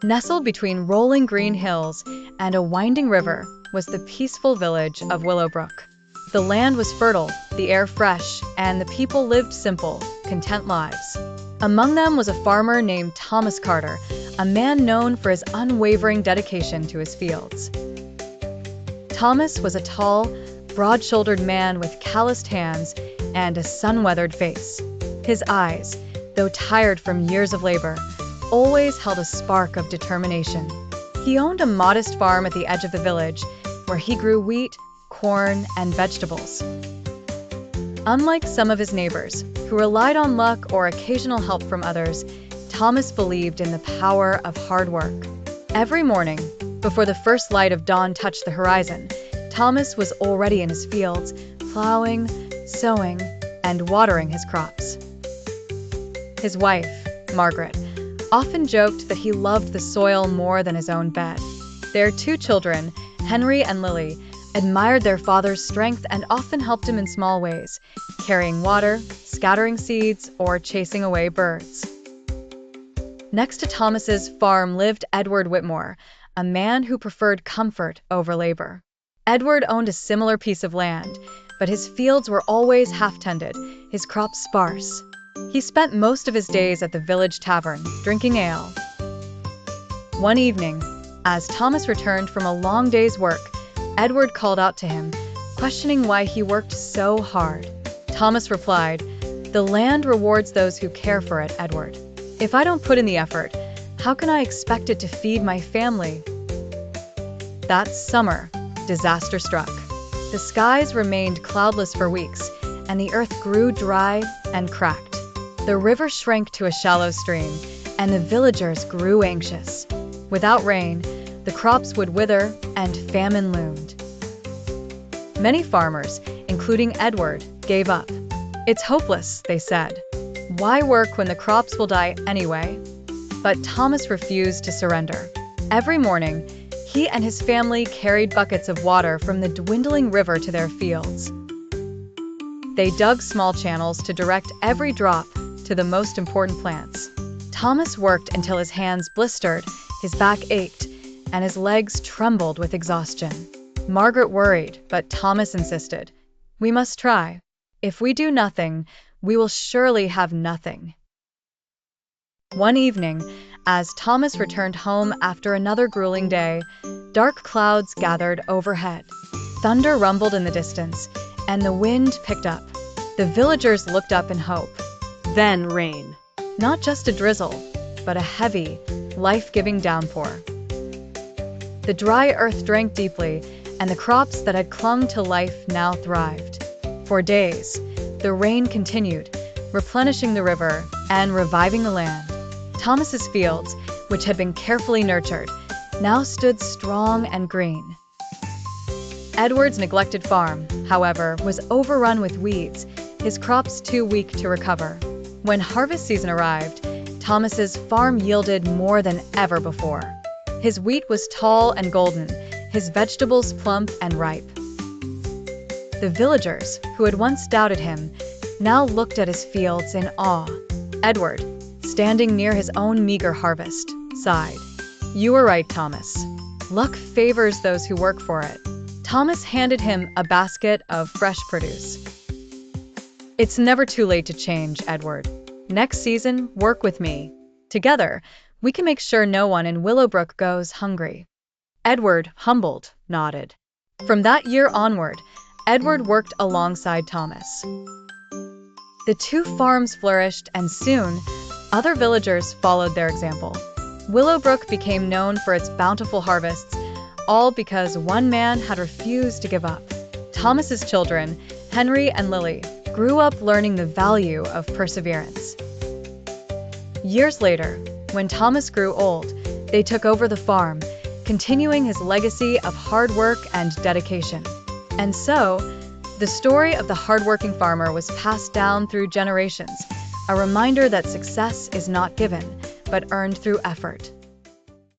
Nestled between rolling green hills and a winding river was the peaceful village of Willowbrook. The land was fertile, the air fresh, and the people lived simple, content lives. Among them was a farmer named Thomas Carter, a man known for his unwavering dedication to his fields. Thomas was a tall, broad-shouldered man with calloused hands and a sun-weathered face. His eyes, though tired from years of labor, always held a spark of determination. He owned a modest farm at the edge of the village, where he grew wheat, corn, and vegetables. Unlike some of his neighbors, who relied on luck or occasional help from others, Thomas believed in the power of hard work. Every morning, before the first light of dawn touched the horizon, Thomas was already in his fields, plowing, sowing, and watering his crops. His wife, Margaret, often joked that he loved the soil more than his own bed. Their two children, Henry and Lily, admired their father's strength and often helped him in small ways, carrying water, scattering seeds, or chasing away birds. Next to Thomas's farm lived Edward Whitmore, a man who preferred comfort over labor. Edward owned a similar piece of land, but his fields were always half-tended, his crops sparse. He spent most of his days at the village tavern, drinking ale. One evening, as Thomas returned from a long day's work, Edward called out to him, questioning why he worked so hard. Thomas replied, "The land rewards those who care for it, Edward. If I don't put in the effort, how can I expect it to feed my family?" That summer, disaster struck. The skies remained cloudless for weeks, and the earth grew dry and cracked. The river shrank to a shallow stream, and the villagers grew anxious. Without rain, the crops would wither, and famine loomed. Many farmers, including Edward, gave up. "It's hopeless," they said. "Why work when the crops will die anyway?" But Thomas refused to surrender. Every morning, he and his family carried buckets of water from the dwindling river to their fields. They dug small channels to direct every drop to the most important plants. Thomas worked until his hands blistered, his back ached, and his legs trembled with exhaustion. Margaret worried, but Thomas insisted, "We must try. If we do nothing, we will surely have nothing." One evening, as Thomas returned home after another grueling day, dark clouds gathered overhead. Thunder rumbled in the distance, and the wind picked up. The villagers looked up in hope. Then rain. Not just a drizzle, but a heavy, life-giving downpour. The dry earth drank deeply, and the crops that had clung to life now thrived. For days, the rain continued, replenishing the river and reviving the land. Thomas's fields, which had been carefully nurtured, now stood strong and green. Edward's neglected farm, however, was overrun with weeds, his crops too weak to recover. When harvest season arrived, Thomas's farm yielded more than ever before. His wheat was tall and golden, his vegetables plump and ripe. The villagers, who had once doubted him, now looked at his fields in awe. Edward, standing near his own meager harvest, sighed. "You were right, Thomas. Luck favors those who work for it." Thomas handed him a basket of fresh produce. "It's never too late to change, Edward. Next season, work with me. Together, we can make sure no one in Willowbrook goes hungry." Edward, humbled, nodded. From that year onward, Edward worked alongside Thomas. The two farms flourished, and soon, other villagers followed their example. Willowbrook became known for its bountiful harvests, all because one man had refused to give up. Thomas's children, Henry and Lily, grew up learning the value of perseverance. Years later, when Thomas grew old, they took over the farm, continuing his legacy of hard work and dedication. And so, the story of the hardworking farmer was passed down through generations, a reminder that success is not given, but earned through effort.